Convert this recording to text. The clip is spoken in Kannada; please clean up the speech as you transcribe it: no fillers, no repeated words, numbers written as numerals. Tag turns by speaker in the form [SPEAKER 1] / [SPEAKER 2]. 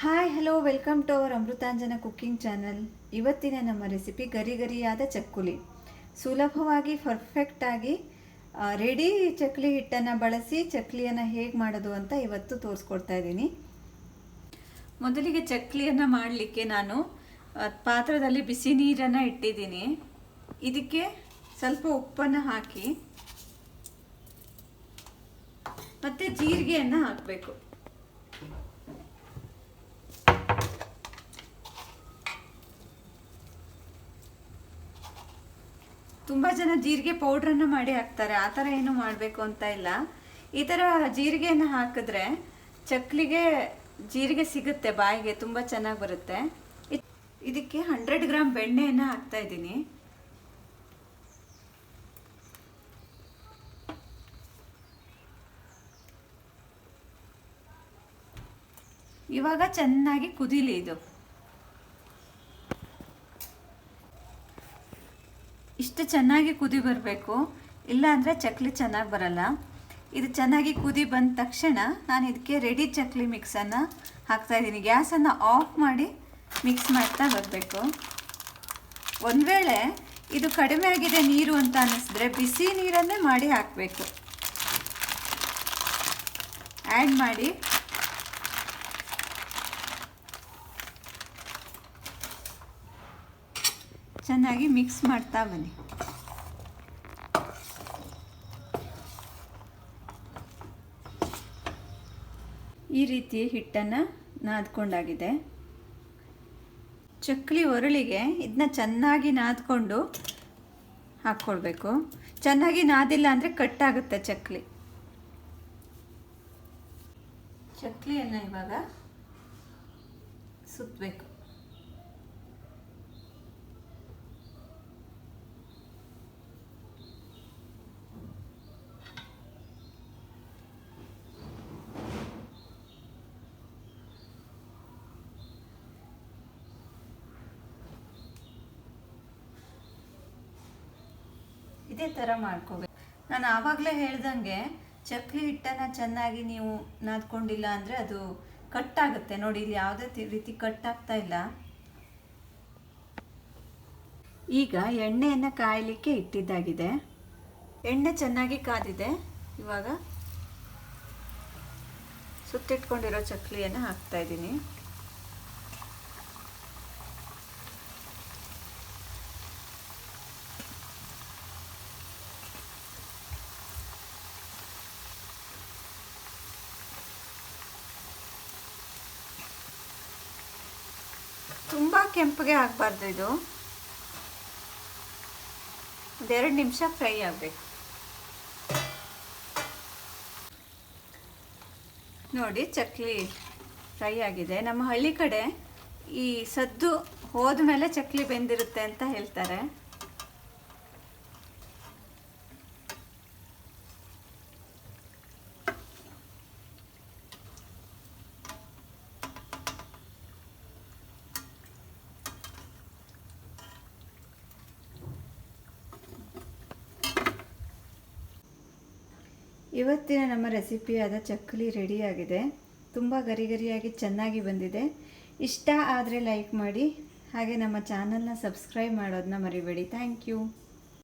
[SPEAKER 1] Hi hello welcome to our Amrutanjan cooking channel. ಇವತ್ತಿನ ನಮ್ಮ ರೆಸಿಪಿ ಗರಿ ಗರಿಯಾದ ಚಕ್ಕುಲಿ. ಸುಲಭವಾಗಿ ಪರ್ಫೆಕ್ಟಾಗಿ ರೆಡಿ ಚಕ್ಕಲಿ ಹಿಟ್ಟನ್ನು ಬಳಸಿ ಚಕ್ಕಲಿಯನ್ನು ಹೇಗೆ ಮಾಡೋದು ಅಂತ ಇವತ್ತು ತೋರಿಸ್ಕೊಡ್ತಾ ಇದ್ದೀನಿ. ಮೊದಲಿಗೆ ಚಕ್ಕಲಿಯನ್ನು ಮಾಡಲಿಕ್ಕೆ ನಾನು ಪಾತ್ರದಲ್ಲಿ ಬಿಸಿ ನೀರನ್ನು ಇಟ್ಟಿದ್ದೀನಿ. ಇದಕ್ಕೆ ಸ್ವಲ್ಪ ಉಪ್ಪನ್ನು ಹಾಕಿ ಮತ್ತು ಜೀರಿಗೆಯನ್ನು ಹಾಕಬೇಕು. ತುಂಬ ಜನ ಜೀರಿಗೆ ಪೌಡ್ರನ್ನು ಮಾಡಿ ಹಾಕ್ತಾರೆ. ಆ ಥರ ಏನು ಮಾಡಬೇಕು ಅಂತ ಇಲ್ಲ. ಈ ಥರ ಜೀರಿಗೆಯನ್ನು ಹಾಕಿದ್ರೆ ಚಕ್ಕಲಿಗೆ ಜೀರಿಗೆ ಸಿಗುತ್ತೆ, ಬಾಯಿಗೆ ತುಂಬ ಚೆನ್ನಾಗಿ ಬರುತ್ತೆ. ಇದಕ್ಕೆ 100 ಗ್ರಾಮ್ ಬೆಣ್ಣೆಯನ್ನು ಹಾಕ್ತಾ ಇದ್ದೀನಿ. ಇವಾಗ ಚೆನ್ನಾಗಿ ಕುದೀಲಿ. ಇದು ಇಷ್ಟು ಚೆನ್ನಾಗಿ ಕುದಿ ಬರಬೇಕು, ಇಲ್ಲ ಅಂದರೆ ಚಕ್ಕಲಿ ಚೆನ್ನಾಗಿ ಬರಲ್ಲ. ಇದು ಚೆನ್ನಾಗಿ ಕುದಿ ಬಂದ ತಕ್ಷಣ ನಾನು ಇದಕ್ಕೆ ರೆಡಿ ಚಕ್ಕಲಿ ಮಿಕ್ಸನ್ನು ಹಾಕ್ತಾಯಿದ್ದೀನಿ. ಗ್ಯಾಸನ್ನು ಆಫ್ ಮಾಡಿ ಮಿಕ್ಸ್ ಮಾಡ್ತಾ ಬರಬೇಕು. ಒಂದು ವೇಳೆ ಇದು ಕಡಿಮೆ ಆಗಿದೆ ನೀರು ಅಂತ ಅನ್ನಿಸಿದ್ರೆ ಬಿಸಿ ನೀರನ್ನೇ ಮಾಡಿ ಹಾಕಬೇಕು. ಆ್ಯಡ್ ಮಾಡಿ ಚೆನ್ನಾಗಿ ಮಿಕ್ಸ್ ಮಾಡ್ತಾ ಬನ್ನಿ. ಈ ರೀತಿ ಹಿಟ್ಟನ್ನು ನಾದ್ಕೊಂಡಾಗಿದೆ. ಚಕ್ಕಲಿ ಒರಳಿಗೆ ಇದನ್ನ ಚೆನ್ನಾಗಿ ನಾದ್ಕೊಂಡು ಹಾಕ್ಕೊಳ್ಬೇಕು. ಚೆನ್ನಾಗಿ ನಾದಿಲ್ಲ ಅಂದರೆ ಕಟ್ಟಾಗುತ್ತೆ ಚಕ್ಕಲಿ. ಚಕ್ಕಲಿಯನ್ನು ಇವಾಗ ಸುತ್ತಬೇಕು. ಇದೇ ಥರ ಮಾಡ್ಕೋಬೇಕು. ನಾನು ಆವಾಗಲೇ ಹೇಳ್ದಂಗೆ ಚಕ್ಕಲಿ ಹಿಟ್ಟನ್ನು ಚೆನ್ನಾಗಿ ನೀವು ನಾದ್ಕೊಂಡಿಲ್ಲ ಅಂದರೆ ಅದು ಕಟ್ಟಾಗುತ್ತೆ. ನೋಡಿ, ಇಲ್ಲಿ ಯಾವುದೇ ರೀತಿ ಕಟ್ಟಾಗ್ತಾ ಇಲ್ಲ. ಈಗ ಎಣ್ಣೆಯನ್ನು ಕಾಯಲಿಕ್ಕೆ ಇಟ್ಟಿದ್ದಾಗಿದೆ. ಎಣ್ಣೆ ಚೆನ್ನಾಗಿ ಕಾದಿದೆ. ಇವಾಗ ಸುತ್ತಿಟ್ಕೊಂಡಿರೋ ಚಕ್ಕಲಿಯನ್ನು ಹಾಕ್ತಾ ಇದ್ದೀನಿ. ತುಂಬ ಕೆಂಪಗೆ ಆಗಬಾರ್ದು. ಇದು 2 ನಿಮಿಷ ಫ್ರೈ ಆಗಬೇಕು. ನೋಡಿ, ಚಕ್ಕಲಿ ಫ್ರೈ ಆಗಿದೆ. ನಮ್ಮ ಹಳ್ಳಿ ಕಡೆ ಈ ಸದ್ದು ಹೋದ ಮೇಲೆ ಚಕ್ಕಲಿ ಬೆಂದಿರುತ್ತೆ ಅಂತ ಹೇಳ್ತಾರೆ. ಇವತ್ತಿನ ನಮ್ಮ ರೆಸಿಪಿಯಾದ ಚಕ್ಕಲಿ ರೆಡಿಯಾಗಿದೆ. ತುಂಬ ಗರಿ ಗರಿಯಾಗಿ ಚೆನ್ನಾಗಿ ಬಂದಿದೆ. ಇಷ್ಟ ಆದರೆ ಲೈಕ್ ಮಾಡಿ, ಹಾಗೆ ನಮ್ಮ ಚಾನಲ್ನ ಸಬ್ಸ್ಕ್ರೈಬ್ ಮಾಡೋದನ್ನ ಮರಿಬೇಡಿ. Thank you.